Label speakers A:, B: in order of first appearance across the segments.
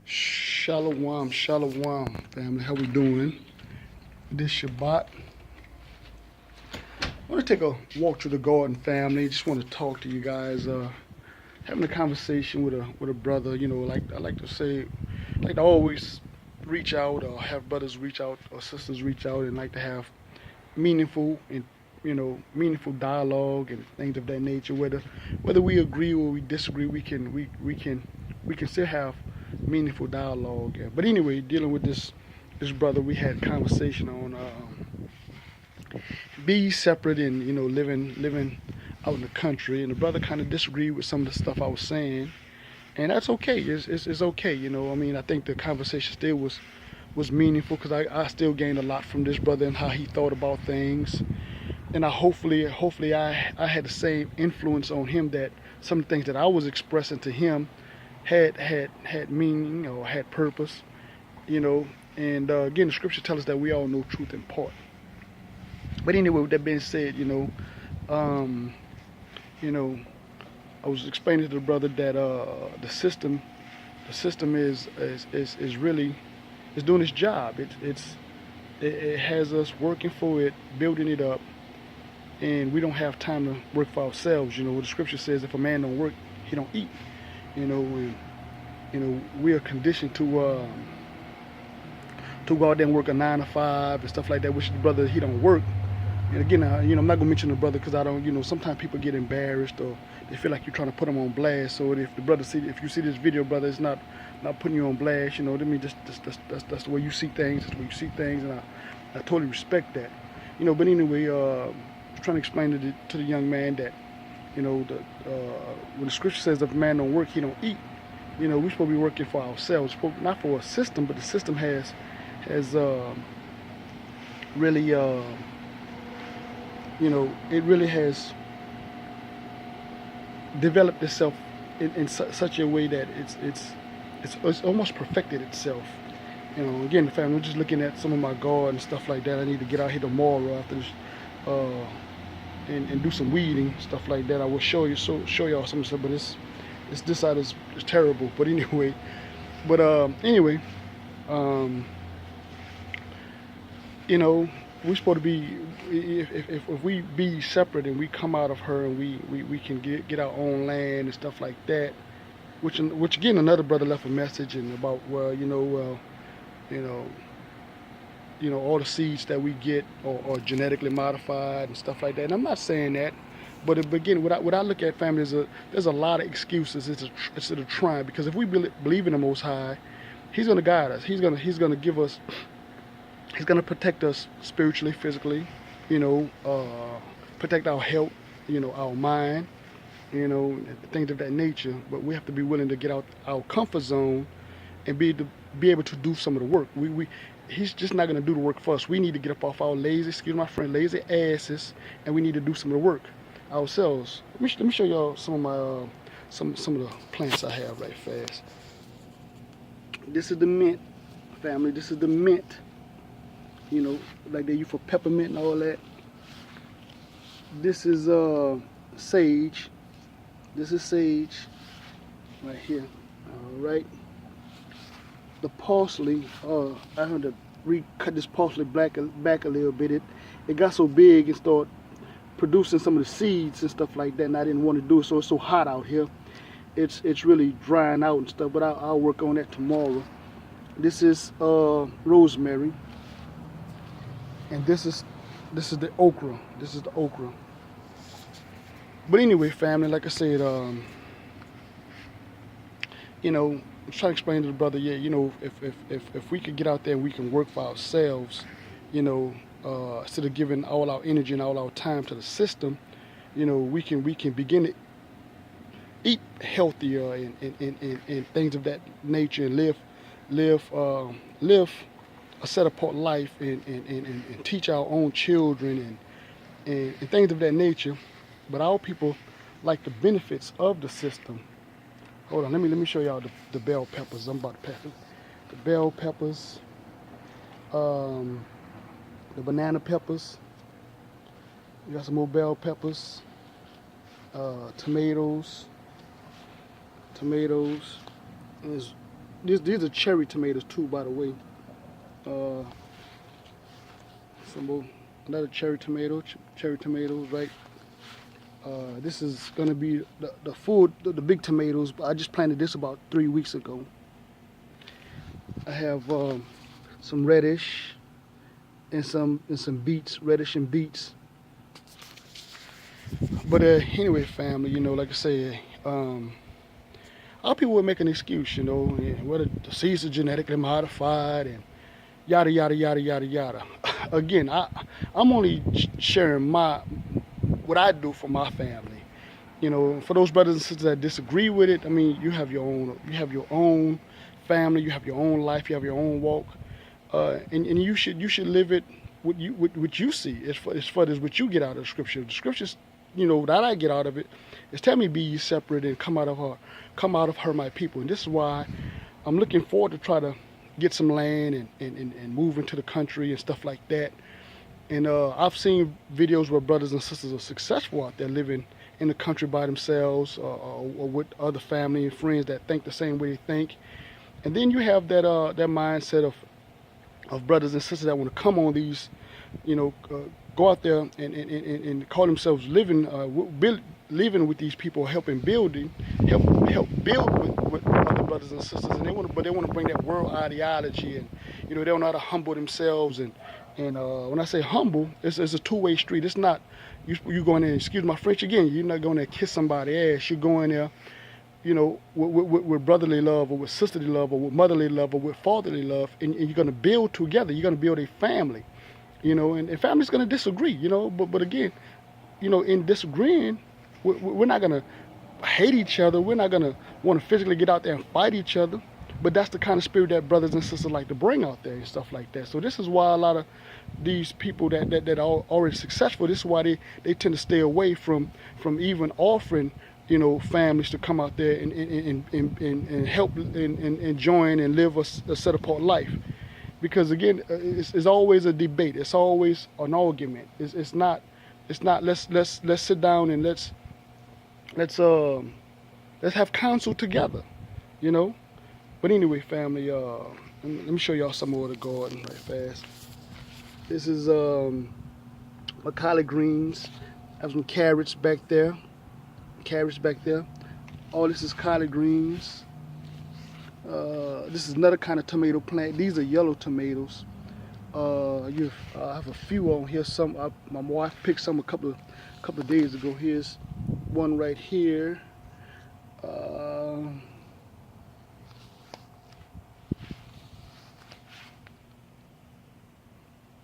A: Shalawam, shalawam, family. How we doing? This Shabbat. I want to take a walk through the garden, family. Just want to talk to you guys. Having a conversation with a brother. You know, like I like to say, like to always reach out or have brothers reach out or sisters reach out and like to have meaningful and meaningful dialogue and things of that nature. Whether we agree or we disagree, we can still have meaningful dialogue. Yeah. But anyway, dealing with this brother, we had conversation on be separate and living out in the country, and the brother kind of disagreed with some of the stuff I was saying, and that's okay. It's okay. I mean, I think the conversation still was meaningful because I still gained a lot from this brother and how he thought about things, and I hopefully I had the same influence on him, that some of the things that I was expressing to him had meaning or had purpose, you know. And again, the scripture tells us that we all know truth in part. But anyway, with that being said, um, you know, I was explaining to the brother that the system is really is doing its job. It has us working for it, building it up, and we don't have time to work for ourselves. The scripture says, if a man don't work, he don't eat. We are conditioned to go out there and work a 9 to 5 and stuff like that, which the brother, he don't work. And again, I'm not gonna mention the brother because I don't, sometimes people get embarrassed or they feel like you're trying to put them on blast. So if you see this video, brother, it's not putting you on blast. Let me that's the way you see things. That's the way you see things, and I totally respect that. But anyway, I was trying to explain to the young man that, when the scripture says if a man don't work, he don't eat. We're supposed to be working for ourselves, not for a system, but the system has really, it really has developed itself in such a way that it's almost perfected itself. Again, the family, I'm just looking at some of my garden and stuff like that. I need to get out here tomorrow after this, and do some weeding, stuff like that. I will show y'all some stuff, but this side is terrible. But anyway, we're supposed to be, if we be separate and we come out of her and we can get our own land and stuff like that, which again, another brother left a message and about, all the seeds that we get are genetically modified and stuff like that. And I'm not saying that, but again, what I look at, family, there's a lot of excuses instead of trying, because if we believe in the Most High, He's going to guide us. He's going to give us. He's going to protect us spiritually, physically, protect our health, our mind, things of that nature. But we have to be willing to get out our comfort zone and be able to do some of the work. He's just not going to do the work for us. We need to get up off our lazy asses, and we need to do some of the work ourselves. Let me show y'all some of my some of the plants I have right fast. This is the mint, family. This is the mint. Like they use for peppermint and all that. This is sage. This is sage right here. All right. The parsley. I had to recut this parsley back a little bit. It got so big and started producing some of the seeds and stuff like that, and I didn't want to do it. So it's so hot out here. It's really drying out and stuff. But I'll work on that tomorrow. This is rosemary. And this is the okra. This is the okra. But anyway, family, like I said, I'm trying to explain to the brother, if we could get out there and we can work for ourselves, instead of giving all our energy and all our time to the system, we can begin to eat healthier and things of that nature, and live a set apart life and teach our own children and things of that nature. But our people like the benefits of the system. Hold on, let me show y'all the bell peppers. I'm about to pack it. The bell peppers, the banana peppers. We got some more bell peppers, tomatoes. There's these are cherry tomatoes too, by the way. Some more, another cherry tomatoes, right? This is gonna be the big tomatoes. I just planted this about 3 weeks ago. I have some reddish and some beets, reddish and beets. But anyway, family, you know, like I said, other people would make an excuse, you know, whether the seeds are genetically modified and yada yada yada yada yada. Again, I'm only sharing what I do for my family. You know, for those brothers and sisters that disagree with it, I mean, you have your own family, you have your own life, you have your own walk, and you should live it what you see as far as what you get out of the scripture. The scriptures, you know, that I get out of it is tell me be ye separate and come out of her my people. And this is why I'm looking forward to try to get some land and move into the country and stuff like that. And I've seen videos where brothers and sisters are successful out there living in the country by themselves or with other family and friends that think the same way they think. And then you have that mindset of brothers and sisters that want to come on these, you know, go out there and call themselves living with these people, help build with other brothers and sisters, and they want to bring that world ideology, and you know they don't know how to humble themselves, and when I say humble, it's a two-way street. It's not you going there, excuse my French again, you're not going there to kiss somebody's ass. You're going there, you know, with brotherly love or with sisterly love or with motherly love or with fatherly love, and you're going to build together. You're going to build a family, you know, and family's going to disagree, you know, but again, you know, in disagreeing, we're not going to hate each other. We're not going to want to physically get out there and fight each other. But that's the kind of spirit that brothers and sisters like to bring out there and stuff like that. So this is why a lot of these people that are already successful, this is why they tend to stay away from even offering, you know, families to come out there and help and join and live a set apart life. Because again, it's always a debate. It's always an argument. It's not let's sit down and let's have counsel together, you know. But anyway, family, let me show y'all some more of the garden right fast. This is my collard greens. I have some carrots back there. All this is collard greens. This is another kind of tomato plant. These are yellow tomatoes. I have a few on here. My wife picked some a couple of days ago. Here's one right here.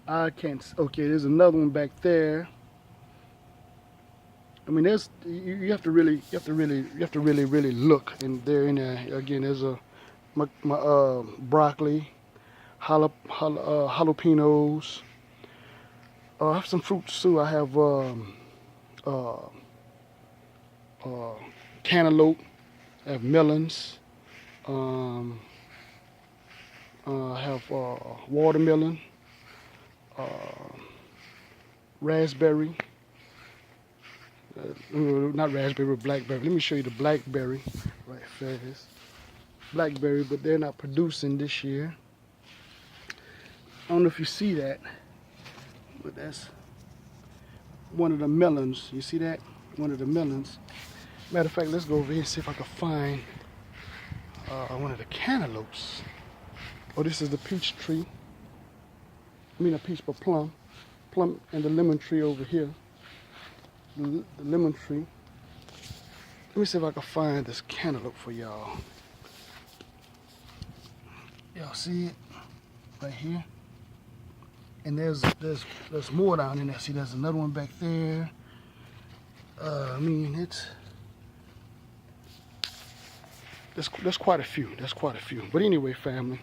A: I can't. Okay, there's another one back there. I mean, you have to really look. And there in there again, there's my broccoli, jalapenos. I have some fruits too. I have cantaloupe. I have melons. I have watermelon. Raspberry, not raspberry, blackberry. Let me show you the blackberry right fast. Blackberry, but they're not producing this year. I don't know if you see that, but that's one of the melons. You see that? One of the melons. Matter of fact, let's go over here and see if I can find one of the cantaloupes. Oh, this is the peach tree. I mean a peach, but plum and the lemon tree over here. The lemon tree. Let me see if I can find this cantaloupe for y'all. Y'all see it right here? And there's more down in there. See, there's another one back there. I mean, there's quite a few. There's quite a few. But anyway, family,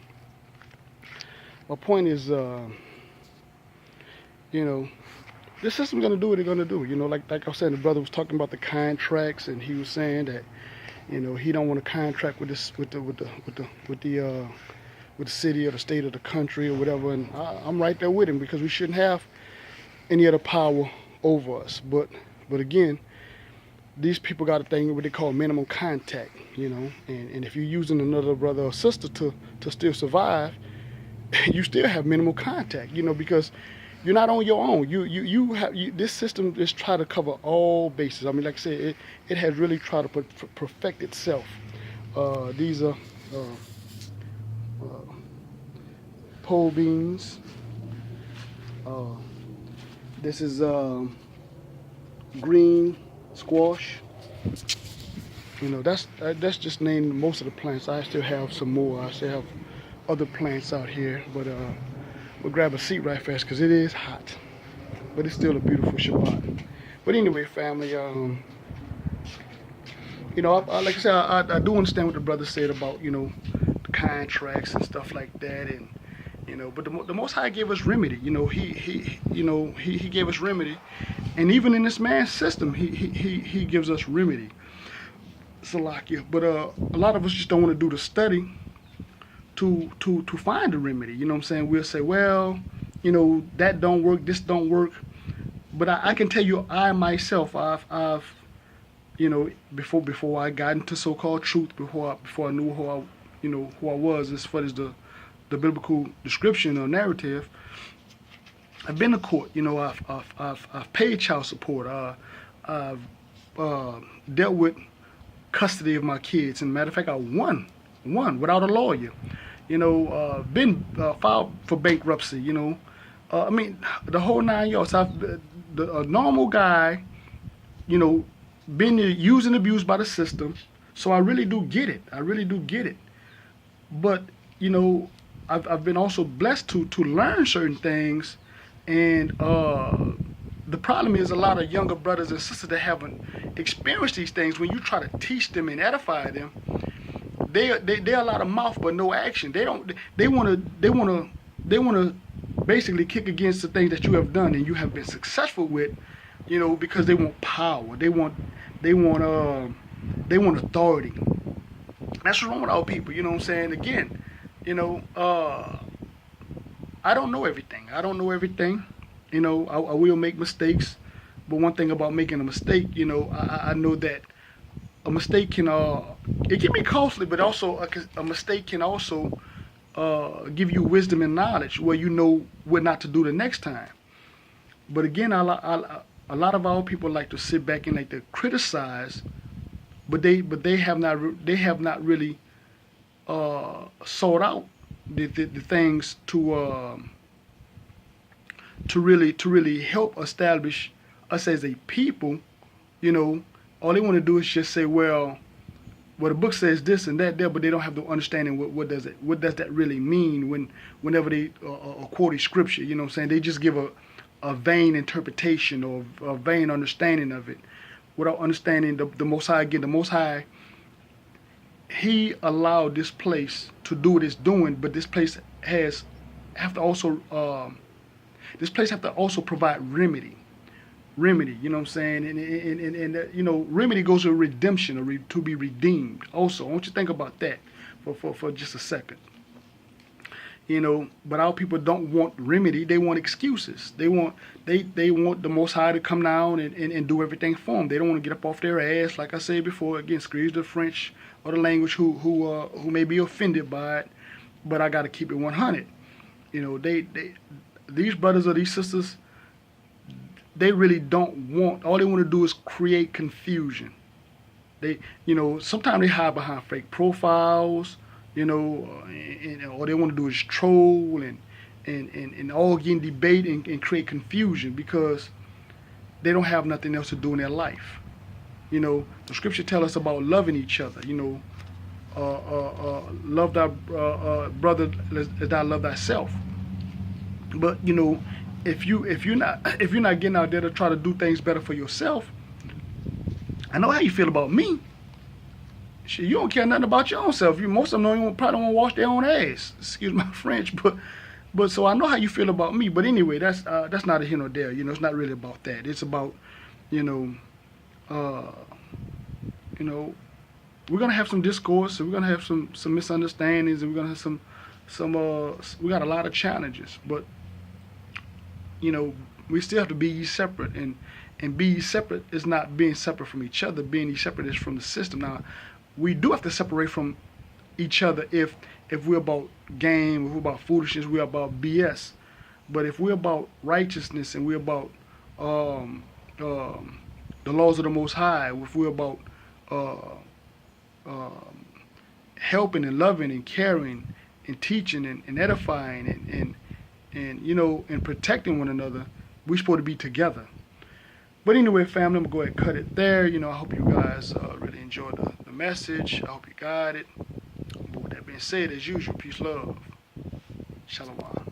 A: my point is, you know, this system's gonna do what it's gonna do. You know, like I was saying, the brother was talking about the contracts, and he was saying that, you know, he don't want to contract with the city or the state or the country or whatever. And I'm right there with him, because we shouldn't have any other power over us. But again, these people got a thing what they call minimum contact, and if you're using another brother or sister to still survive, you still have minimal contact, because you're not on your own. This system is trying to cover all bases. I mean, like I said, it has really tried to perfect itself. These are pole beans. Uh, this is green squash. That's just named most of the plants. I still have some more. I still have other plants out here, but we'll grab a seat right fast because it is hot. But it's still a beautiful Shabbat. But anyway, family, like I said, I do understand what the brother said about the contracts and stuff like that, and but the Most High gave us remedy. He gave us remedy, and even in this man's system, he gives us remedy. Salakia. But a lot of us just don't want to do the study to find a remedy. You know what I'm saying? We'll say, well, that don't work, this don't work. But I can tell you, I myself, I've before I got into so-called truth, before I knew who I was as far as the biblical description or narrative, I've been to court. I've paid child support. I've dealt with custody of my kids. And matter of fact, I won without a lawyer. Been filed for bankruptcy. I mean, the whole 9 yards. A normal guy, been used and abused by the system. So I really do get it. But I've been also blessed to learn certain things, and the problem is a lot of younger brothers and sisters that haven't experienced these things. When you try to teach them and edify them, they're a lot of mouth but no action. They want to basically kick against the things that you have done and you have been successful with, because they want power. They want authority. That's what's wrong with our people. You know what I'm saying? Again, I don't know everything. I will make mistakes, but one thing about making a mistake, I know that a mistake can it can be costly, but also a mistake can also give you wisdom and knowledge where you know what not to do the next time. But again, a lot of our people like to sit back and like to criticize, but they have not really sought out the things to really help establish us as a people. All they want to do is just say, well, the book says this and that there, but they don't have the understanding what does that really mean whenever they are quoting scripture. You know what I'm saying? They just give a vain interpretation or a vain understanding of it without understanding the Most High. Again, the Most High, He allowed this place to do what it's doing, but this place have to also provide remedy. You know what I'm saying? And remedy goes to redemption, or to be redeemed. Also, I want you to think about that for just a second. But our people don't want remedy; they want excuses. They want the Most High to come down and do everything for them. They don't want to get up off their ass, like I said before. Again, excuse the French or the language who may be offended by it, but I got to keep it 100. These brothers or these sisters, they really don't want. All they want to do is create confusion. Sometimes they hide behind fake profiles, and all they want to do is troll and all get in debate and create confusion because they don't have nothing else to do in their life. The scripture tells us about loving each other. Love thy brother as thou love thyself. But if you're not getting out there to try to do things better for yourself, I know how you feel about me. Shit, you don't care nothing about your own self. Most of them probably don't want to wash their own ass. Excuse my French, but so I know how you feel about me. But anyway, that's not a here nor there. It's not really about that. It's about we're gonna have some discourse, and we're gonna have some misunderstandings, and we're gonna have we got a lot of challenges, but we still have to be separate, and And be ye separate is not being separate from each other. Being ye separate is from the system. Now, we do have to separate from each other if we're about game, if we're about foolishness, we're about BS. But if we're about righteousness and we're about the laws of the Most High, if we're about helping and loving and caring and teaching and edifying and protecting one another, we're supposed to be together. But anyway, family, I'm going to go ahead and cut it there. I hope you guys really enjoyed the message. I hope you got it. But with that being said, as usual, peace, love. Shalawam.